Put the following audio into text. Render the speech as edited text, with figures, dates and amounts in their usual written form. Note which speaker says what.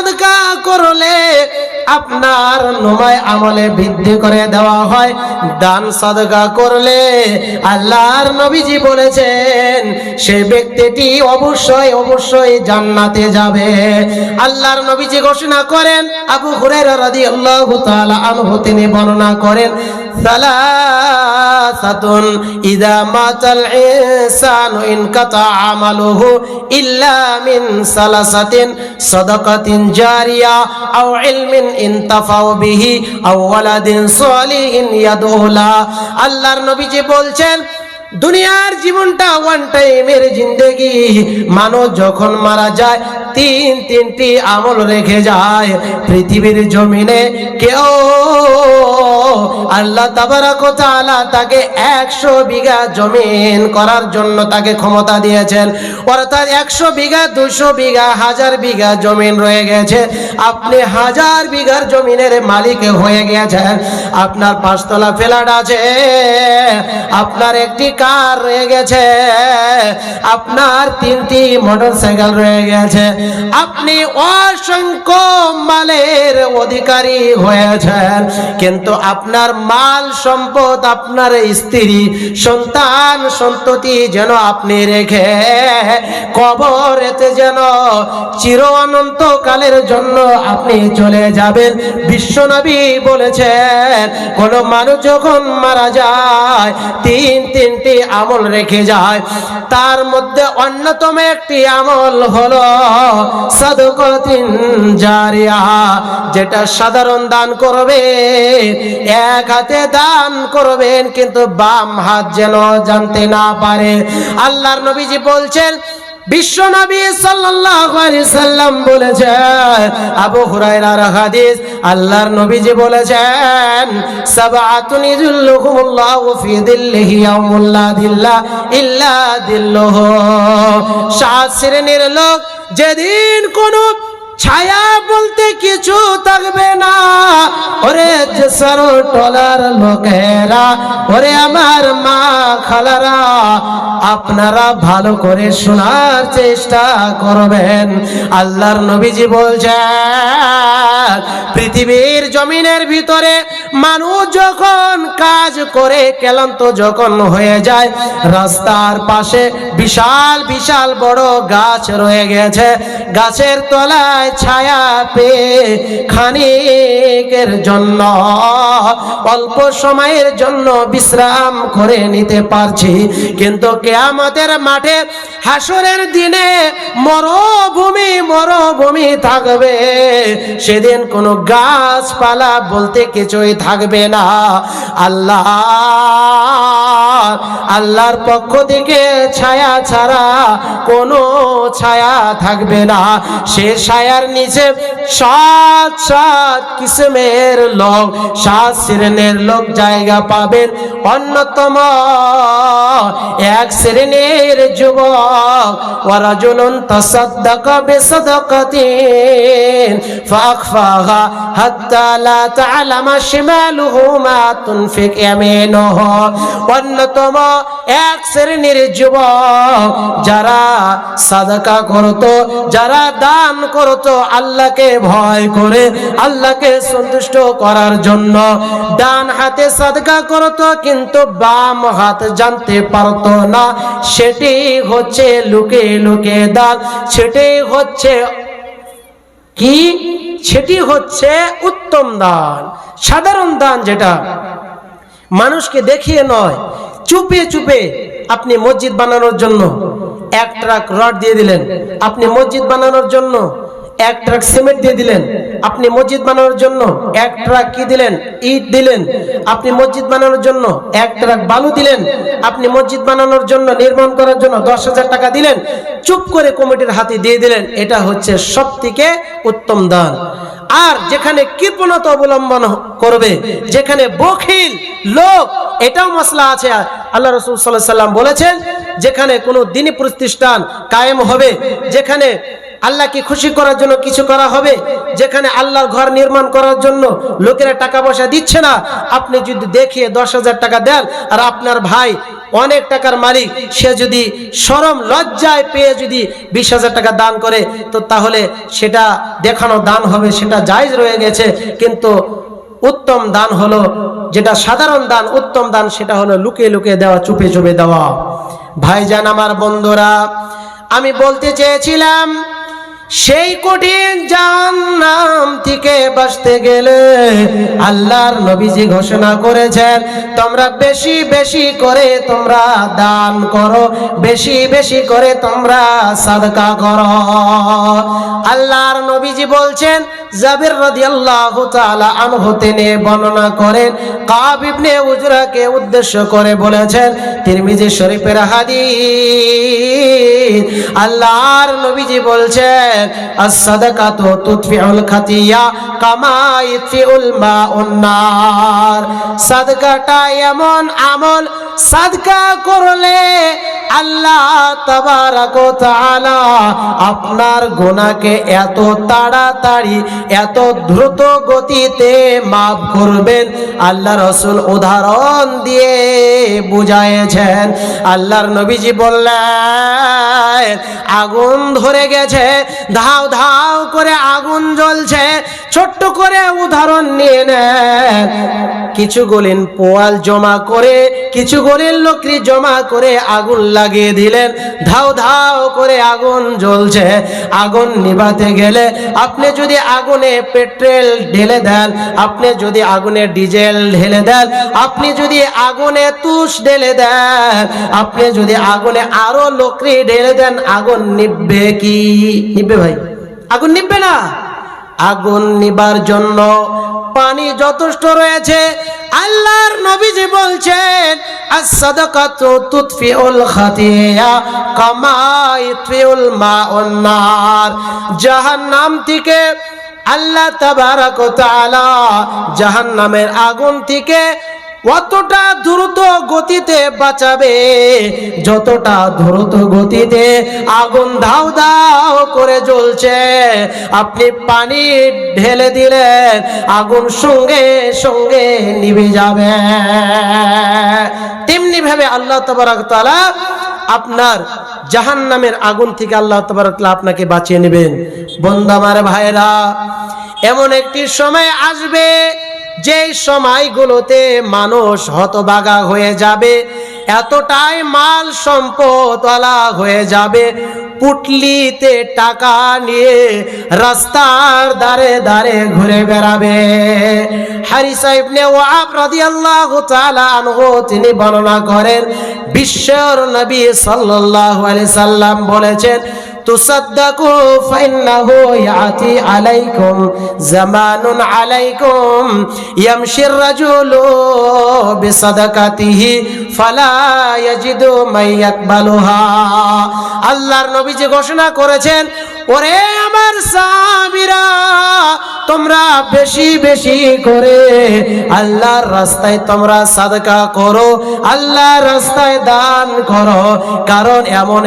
Speaker 1: সাদকা করলে আপনার নমায় আমলে বৃদ্ধি করে দেওয়া হয়। দান সাদকা করলে আল্লাহর নবীজি বলেছেন সেই ব্যক্তিটি অবশ্যই জান্নাতে যাবে। আল্লাহর নবীজি ঘোষণা করেন, আবু হুরায়রা রাদিয়াল্লাহু তাআলা আনহু তিনি বর্ণনা করেন, সালাসাতুন ইযা মাতাল ইনসানু ইনকাতা আমালুহু ইল্লা মিন সালাসাতিন সাদাকাতিন জারিয়া আও ইলমিন ইনতাফাউ বিহি আও ওয়ালাদিন সালিহিন ইয়াদউলা। আল্লাহর নবীজি বলছেন দুনিয়ার জীবনটা ওয়ান টাইমের জিন্দেগি। মানুষ যখন মারা যায় তিনটি আমল রেখে যায়। পৃথিবীর জমিনে কেউ আল্লাহ তাবারাক ওয়া তাআলা তাকে 100 বিঘা জমিন করার জন্য তাকে ক্ষমতা দিয়েছেন, অর্থাৎ 100 বিঘা 200 বিঘা 1000 বিঘা জমিন রয়ে গেছে। আপনি 1000 বিঘার জমিনের মালিক হয়ে গেছেন। আপনার 5 তলা ফ্ল্যাট আছে, আপনার একটি কার রয়ে গেছে, আপনার 3টি মোটরসাইকেল রয়ে গেছে, আপনি অসংখ্য মালের অধিকারী হয়েছেন। কিন্তু আপনার মাল সম্পদ, আপনার স্ত্রী সন্তান সন্ততি যেন আপনি রেখে কবরেতে যেন চির অনন্তকালের জন্য আপনি চলে যাবেন। বিশ্বনবী বলেছেন কোন মানুষ যখন মারা যায় তিনটি আমল রেখে যায়। তার মধ্যে অন্যতম একটি আমল হলো সাদকাতুন জারিয়া, যেটা সাধারণ দান করবে। এক হাতে দান করবেন কিন্তু বাম হাত যেন জানতে না পারে। আল্লাহর নবীজি বলছেন, বিশ্ব নবী সাল্লাল্লাহু আলাইহি সাল্লাম বলেছেন, আবু হুরায়রার হাদিস, আল্লাহর নবীজি বলেছেন সাবআতুন ইযিল্লুহুমুল্লাহু ফি যিল্লিহি ইয়াউমুল লা যিল্লা ইল্লা যিল্লুহু। 7 শ্রেণীর লোক যেদিন কোন ছায়া বলতে কিছু থাকবে না। ওরে জেসারো টলার লোকেরা, ওরে আমার মা খালারা, আপনারা ভালো করে শোনার চেষ্টা করবেন। আল্লাহর নবীজি বলছেন পৃথিবীর জমিনের ভিতরে মানুষ যখন কাজ করে ক্লান্ত যখন হয়ে যায়, রাস্তার পাশে বিশাল বিশাল বড় গাছ রয়ে গেছে। গাছের তলায় ছায়া পেয়ে খানিকের জন্য অল্প সময়ের জন্য বিশ্রাম করে নিতে পারছি। কিন্তু কিয়ামতের মাঠে হাসরের দিনে মরুভূমি থাকবে। সেদিন কোনো গাছপালা বলতে কিছুই থাকবে না। আল্লাহর পক্ষ থেকে ছায়া ছাড়া কোনো ছায়া থাকবে না। সে ছায়ার নিচে 7 কিসমের লোক, 7 শ্রেণীর লোক জায়গা পাবেন। অন্যতম এক শ্রেণীর যুবক, ওয়ারাজুলুন তাসাদ্দাকা বিসাদাকাতিন ফাআখফাহা হাত্তা লা তা'লামা শিমালুহু মা তুনফিক ইয়ামিনুহু। অন্যতম এক শ্রেণীর যুবক যারা সাদাকা করত, যারা দান করত আল্লাহকে ভয় করে, আল্লাহকে সন্তুষ্ট করার জন্য, ডান হাতে সাদকা করত কিন্তু বাম হাত জানতে পারত না। সেটি হচ্ছে লুকে লুকে দান। সেটি হচ্ছে উত্তম দান। সাধারণ দান যেটা মানুষকে দেখিয়ে নয়, চুপে চুপে আপনি মসজিদ বানানোর জন্য 1 ট্রাক রড দিয়ে দিলেন, আপনি মসজিদ বানানোর জন্য 1 ট্রাক সিমেন্ট দিয়ে দিলেন, আপনি মসজিদ বানানোর জন্য 1 ট্রাক কি দিলেন, ইট দিলেন, আপনি মসজিদ বানানোর জন্য 1 ট্রাক বালু দিলেন, আপনি মসজিদ বানানোর জন্য নির্মাণ করার জন্য 10,000 টাকা দিলেন, চুপ করে কমিটির হাতে দিয়ে দিলেন। এটা হচ্ছে সবথেকে উত্তম দান। আর যেখানে কৃপণতা অবলম্বন করবে, যেখানে বখিল লোক, এটাও মাসলা আছে। আল্লাহ রাসূল সাল্লাল্লাহু আলাইহি সাল্লাম বলেছেন যেখানে কোনো দ্বীনি প্রতিষ্ঠান কায়েম হবে, যেখানে আল্লাহকে খুশি করার জন্য কিছু করা হবে, যেখানে আল্লাহর ঘর নির্মাণ করার জন্য লোকেরা টাকা পয়সা দিচ্ছে না, আপনি যদি দেখিয়ে 10,000 টাকা দেন আর আপনার ভাই অনেক টাকার মালিক, সে যদি শরম লজ্জায় পেয়ে যদি 20,000 টাকা দান করে, তো তাহলে সেটা দেখানো দান হবে, সেটা জায়েজ রয়ে গেছে। কিন্তু উত্তম দান হলো, যেটা সাধারণ দান, উত্তম দান সেটা হলো লুকিয়ে লুকিয়ে দেওয়া, চুপে চুপে দেওয়া। ভাইজান আমার বন্ধুরা, আমি বলতে চেয়েছিলাম সেই কঠিন জাহান্নাম থেকে বাঁচতে গেলে আল্লাহর নবীজি ঘোষণা করেছেন, তোমরা বেশি বেশি করে তোমরা দান করো, বেশি বেশি করে তোমরা সাদকা করো। আল্লাহর নবীজি বলছেন, জাবির রাদিয়াল্লাহু তাআলা আনহু তিনি বর্ণনা করেন, কাব ইবনে উজরাকে উদ্দেশ্য করে বলেছেন, তিরমিজি শরীফের হাদিস, আল্লাহর নবীজি বলছেন, as-sadaqatu tudfi'ul khatiya kama yudfi'ul ma'un nar। সাদকাটা এমন আমল, সাদকা করলে আল্লাহ তাবারক ওয়া তাআলা আপনার গুনাহকে এত তাড়াতাড়ি, এত দ্রুত গতিতে মাফ করবেন। আল্লাহ রাসূল উদাহরণ দিয়ে বুঝাইছেন। আল্লাহর নবীজি বললেন, আগুন ধরে গেছে, ধাও ধাও করে আগুন জ্বলছে, ছোট্ট করে উদাহরণ নিয়ে নেন, কিছু গলিন পোয়াল জমা করে, কিছু গলিন লকড়ি জমা করে আগুন লাগিয়ে দিলেন, ধাও ধাও করে আগুন জ্বলছে। আগুন নিভাতে গেলে আপনি যদি আগুনে পেট্রোল ঢেলে দেন, আপনি যদি আগুনে ডিজেল ঢেলে দেন, আপনি যদি আগুনে তুষ ঢেলে দেন, আপনি যদি আগুনে আরো লকড়ি ঢেলে দেন, আগুন নিভবে কি? নিভবে ভাই? আগুন নিভবে না। আগুন নিবার জন্য পানি যথেষ্ট রয়েছে। আল্লাহর নবীজি বলছেন, as-sadaqatu tudfi'ul khatiya kama yudfi'ul ma'un nar। জাহান্নাম থেকে আল্লাহ তাবারক ওয়া তাআলা জাহান্নামের আগুন থেকে অতটা দ্রুত গতিতে বাঁচাবে, যতটা দ্রুত গতিতে আগুন ধাও ধাও করে জ্বলছে, আপনি পানি ঢেলে দিলেন, আগুন সঙ্গে সঙ্গে নিভে যাবে। তেমনি ভাবে আল্লাহ তাবারক ওয়া তাআলা আপনার জাহান্নামের আগুন থেকে আল্লাহ তাবারক ওয়া তাআলা আপনাকে বাঁচিয়ে নেবেন। বন্ধু আমার ভাইরা, এমন একটি সময় আসবে যে সময়গুলোতে মানুষ হতভাগা হয়ে যাবে, এতটাই মাল সম্পদওয়ালা হয়ে যাবে, পুটলিতে টাকা নিয়ে রাস্তার ধারে ধারে ঘুরে বেড়াবে। হারিসা ইবনে ওয়াহাব রাদিয়াল্লাহু তাআলা আনহু তিনি বর্ণনা করেন, বিশ্বর নবী সাল্লাল্লাহু আলাইহি সাল্লাম বলেছেন, তুসাদ্দাকু ফাইন্নাহু ইয়াতি আলাইকুম জামানুন আলাইকুম ইয়ামশির রাজুলু বিসাদাকাতিহি ফালা ইয়াজিদু মান ইয়াকবালুহা। আল্লাহর নবীজি ঘোষণা করেছেন, ওরে আমার সাহাবীরা, তোমরা বেশি বেশি করে আল্লাহর রাস্তায় তোমরা সাদকা করো, আল্লাহর রাস্তায় দান করো, কারণ এমন